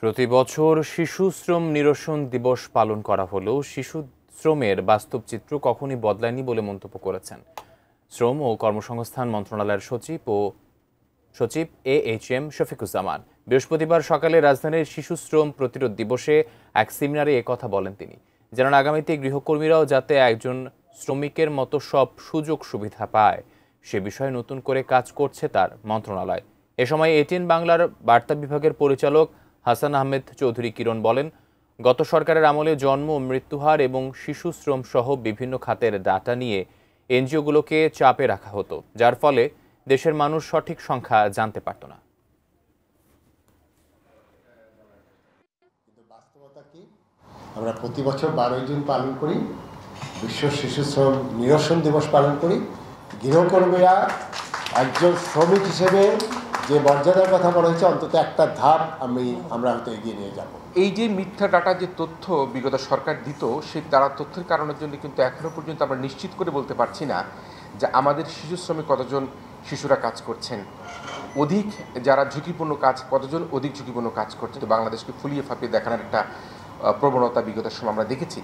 প্রতি বছর শিশু শ্রম নিরসন দিবস পালন করা হলেও শিশু শ্রমের বাস্তব চিত্র কখনই বদলায়নি বলে মন্তব্য করেছেন শ্রম ও কর্মসংস্থান মন্ত্রণালয়ের সচিব AHM শফিকুজ্জামান। বৃহস্পতিবার সকালে রাজধানীর শিশু শ্রম প্রতিরোধ দিবসে এক সেমিনারে একথা বলেন তিনি। জানান, আগামীতে গৃহকর্মীরাও যাতে একজন শ্রমিকের মতো সব সুযোগ সুবিধা পায় সে বিষয়ে নতুন করে কাজ করছে তার মন্ত্রণালয়। এ সময় ATN বাংলার বার্তা বিভাগের পরিচালক হাসান আহমেদ চৌধুরী কিরণ বলেন, গত সরকারের আমলে জন্ম ও মৃত্যুহার এবং শিশু শ্রম সহ বিভিন্ন খাতের ডাটা নিয়ে এনজিওগুলোকে চাপে রাখা হতো, যার ফলে দেশের মানুষ সঠিক সংখ্যা জানতে পারত না। বাস্তবতা কি, আমরা প্রতি বছর 12 জুন পালন করি, বিশ্ব শিশু শ্রম নিরসন দিবস পালন করি। গৃহকর্মীরা একজন শ্রমিক হিসেবে যে মর্যাদার কথা বলা হয়েছে, অন্তত একটা ধাপ আমরা হয়তো এগিয়ে নিয়ে যাব। এই যে মিথ্যা ডাটা যে তথ্য বিগত সরকার দিত, সেই দ্বারা তথ্যের কারণের জন্য কিন্তু এখনো পর্যন্ত আমরা নিশ্চিত করে বলতে পারছি না যে আমাদের শিশু শ্রমিক কতজন শিশুরা কাজ করছেন, অধিক যারা ঝুঁকিপূর্ণ কাজ কতজন অধিক ঝুঁকিপূর্ণ কাজ করছে। তো বাংলাদেশকে ফুলিয়ে ফাঁপিয়ে দেখানোর একটা প্রবণতা বিগত সময় আমরা দেখেছি।